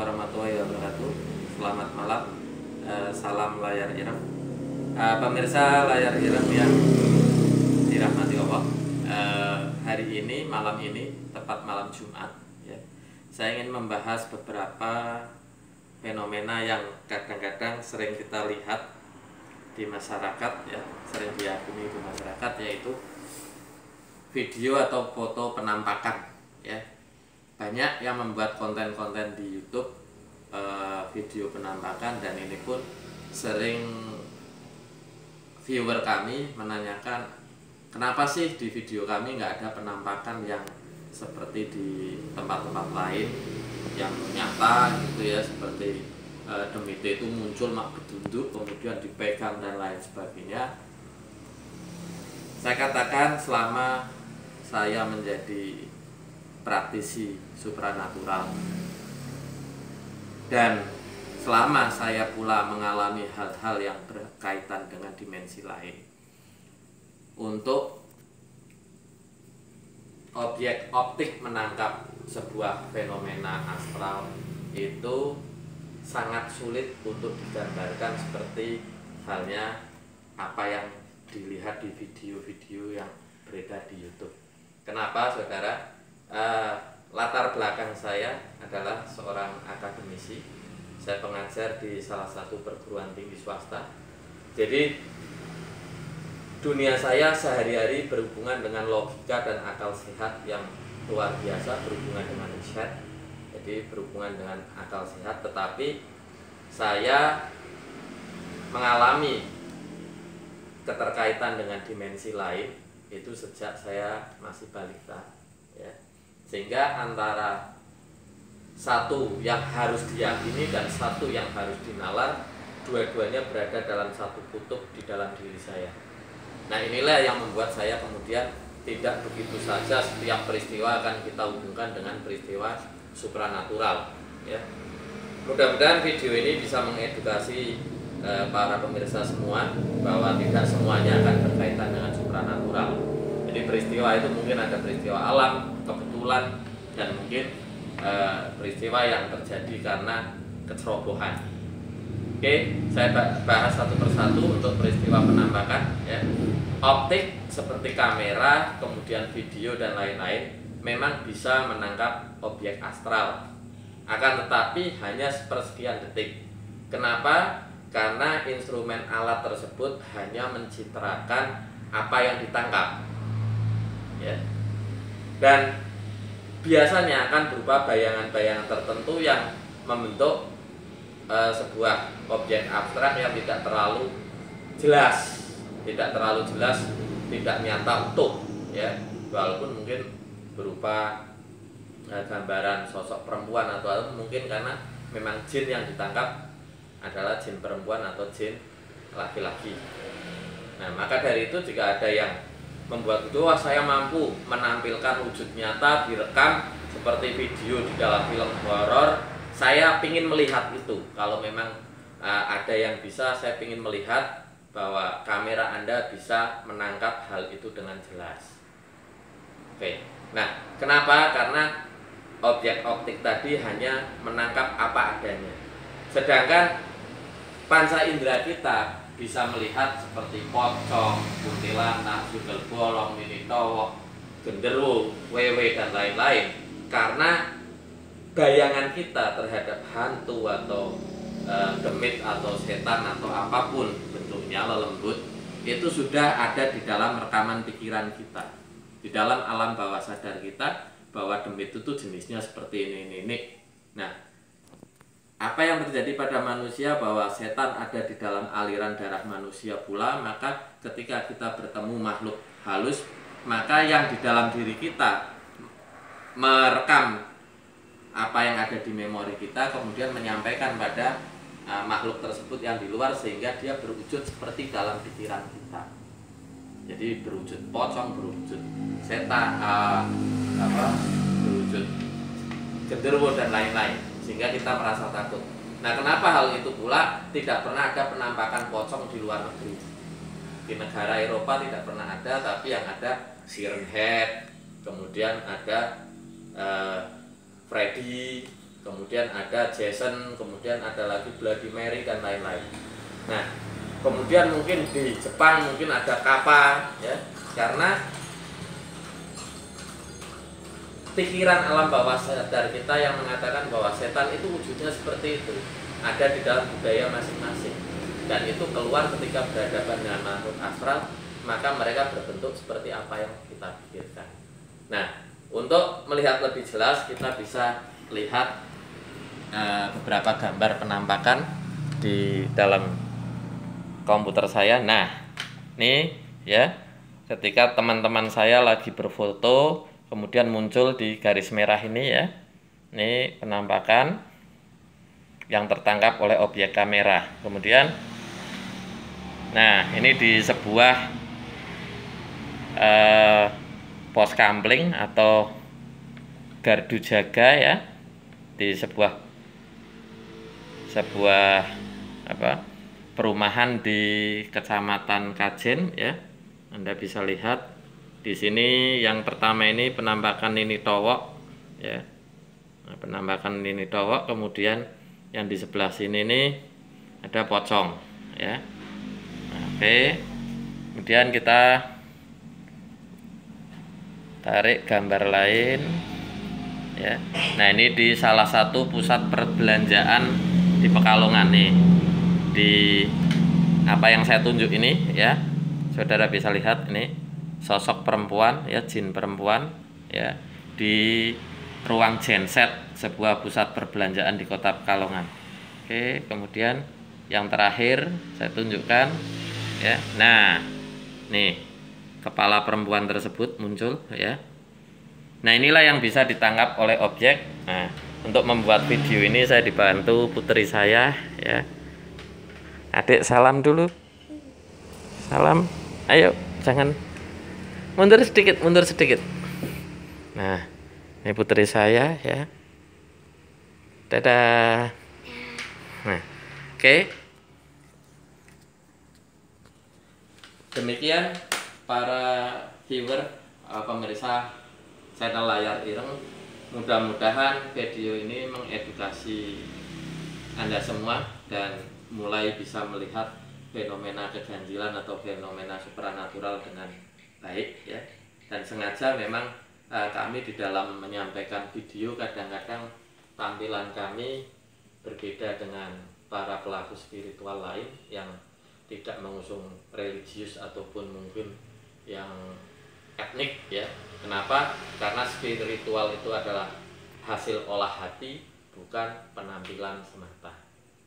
warahmatullahi wabarakatuh. Selamat malam, salam layar irem. Pemirsa layar irem yang dirahmati Allah, hari ini, malam ini, tepat malam Jumat, ya, saya ingin membahas beberapa fenomena yang kadang-kadang sering kita lihat di masyarakat, ya, sering diyakini di masyarakat, yaitu video atau foto penampakan, ya. Banyak yang membuat konten-konten di YouTube video penampakan, dan ini pun sering viewer kami menanyakan, kenapa sih di video kami nggak ada penampakan yang seperti di tempat-tempat lain yang nyata gitu ya, seperti demit itu muncul mak bedunduk kemudian dipegang dan lain sebagainya. Saya katakan, selama saya menjadi praktisi supranatural dan selama saya pula mengalami hal-hal yang berkaitan dengan dimensi lain, untuk objek optik menangkap sebuah fenomena astral itu sangat sulit untuk digambarkan seperti halnya apa yang dilihat di video-video yang beredar di YouTube. Kenapa, saudara? Latar belakang saya adalah seorang akademisi. Saya pengajar di salah satu perguruan tinggi swasta. Jadi dunia saya sehari-hari berhubungan dengan logika dan akal sehat yang luar biasa, berhubungan dengan riset. Jadi berhubungan dengan akal sehat, tetapi saya mengalami keterkaitan dengan dimensi lain itu sejak saya masih balita, ya. Sehingga antara satu yang harus diyakini dan satu yang harus dinalar, dua-duanya berada dalam satu kutub di dalam diri saya. Nah, inilah yang membuat saya kemudian tidak begitu saja setiap peristiwa akan kita hubungkan dengan peristiwa supranatural, ya. Mudah-mudahan video ini bisa mengedukasi para pemirsa semua bahwa tidak semuanya akan berkaitan dengan supranatural. Jadi peristiwa itu mungkin ada peristiwa alam, kebetulan, dan mungkin peristiwa yang terjadi karena kecerobohan. Oke, saya bahas satu persatu untuk peristiwa penampakan, ya. Optik seperti kamera, kemudian video dan lain-lain memang bisa menangkap objek astral. Akan tetapi hanya sepersekian detik. Kenapa? Karena instrumen alat tersebut hanya mencitrakan apa yang ditangkap, ya. Dan biasanya akan berupa bayangan-bayangan tertentu yang membentuk sebuah objek abstrak yang tidak terlalu jelas, tidak nyata utuh, ya. Walaupun mungkin berupa gambaran sosok perempuan, atau mungkin karena memang jin yang ditangkap adalah jin perempuan atau jin laki-laki. Nah, maka dari itu jika ada yang membuat itu, wah, saya mampu menampilkan wujud nyata direkam seperti video di dalam film horor, saya ingin melihat itu. Kalau memang ada yang bisa, saya ingin melihat bahwa kamera Anda bisa menangkap hal itu dengan jelas. Oke. Nah, kenapa? Karena objek optik tadi hanya menangkap apa adanya. Sedangkan panca indera kita bisa melihat seperti pocong, kuntilanak, sundel bolong, mini towok, genderuwo, wewe, dan lain-lain. Karena bayangan kita terhadap hantu atau demit atau setan atau apapun bentuknya, lelembut, itu sudah ada di dalam rekaman pikiran kita, di dalam alam bawah sadar kita, bahwa demit itu jenisnya seperti ini. Nah, apa yang terjadi pada manusia, bahwa setan ada di dalam aliran darah manusia pula, maka ketika kita bertemu makhluk halus, maka yang di dalam diri kita merekam apa yang ada di memori kita, kemudian menyampaikan pada makhluk tersebut yang di luar, sehingga dia berwujud seperti dalam pikiran kita. Jadi berwujud pocong, berwujud setan, berwujud genderuwo dan lain-lain, sehingga kita merasa takut. Nah, kenapa hal itu pula tidak pernah ada penampakan pocong di luar negeri? Di negara Eropa tidak pernah ada, tapi yang ada Siren Head, kemudian ada Freddy, kemudian ada Jason, kemudian ada lagi Bloody Mary dan lain-lain. Nah, kemudian mungkin di Jepang mungkin ada kappa ya, karena pikiran alam bawah sadar kita yang mengatakan bahwa setan itu wujudnya seperti itu, ada di dalam budaya masing-masing, dan itu keluar ketika berhadapan dengan makhluk astral, maka mereka berbentuk seperti apa yang kita pikirkan. Nah, untuk melihat lebih jelas kita bisa lihat beberapa gambar penampakan di dalam komputer saya. Nah, ini ya, ketika teman-teman saya lagi berfoto, kemudian muncul di garis merah ini ya. Ini penampakan yang tertangkap oleh objek kamera. Kemudian, nah ini di sebuah pos kampling atau gardu jaga ya, di sebuah perumahan di Kecamatan Kajen ya. Anda bisa lihat di sini yang pertama ini penampakan Nini Towok ya. Nah, penampakan Nini Towok, kemudian yang di sebelah sini nih ada pocong ya. Nah, oke. Kemudian kita tarik gambar lain ya. Nah, ini di salah satu pusat perbelanjaan di Pekalongan nih. Di apa yang saya tunjuk ini ya. Saudara bisa lihat ini sosok perempuan ya, jin perempuan ya, di ruang genset sebuah pusat perbelanjaan di kota Pekalongan. Oke, kemudian yang terakhir saya tunjukkan ya. Nah, nih kepala perempuan tersebut muncul ya. Nah, inilah yang bisa ditangkap oleh objek. Nah, untuk membuat video ini saya dibantu putri saya ya. Adik salam dulu. Salam. Ayo, jangan mundur sedikit, mundur sedikit. Nah, ini putri saya ya. Dadah. Nah, oke. Demikian para viewer, pemirsa channel Layar Ireng. Mudah-mudahan video ini mengedukasi Anda semua dan mulai bisa melihat fenomena keganjilan atau fenomena supranatural dengan baik ya. Dan sengaja memang kami di dalam menyampaikan video kadang-kadang tampilan kami berbeda dengan para pelaku spiritual lain yang tidak mengusung religius ataupun mungkin yang etnik ya. Kenapa? Karena spiritual itu adalah hasil olah hati, bukan penampilan semata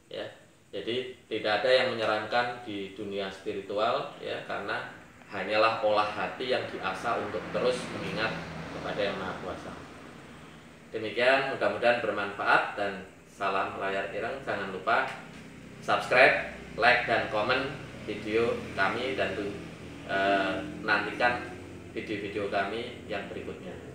ya. Jadi tidak ada yang menyarankan di dunia spiritual ya, karena hanyalah olah hati yang diasah untuk terus mengingat kepada Yang Maha Kuasa. Demikian, mudah-mudahan bermanfaat dan salam Layar Ireng. Jangan lupa subscribe, like dan komen video kami dan nantikan video-video kami yang berikutnya.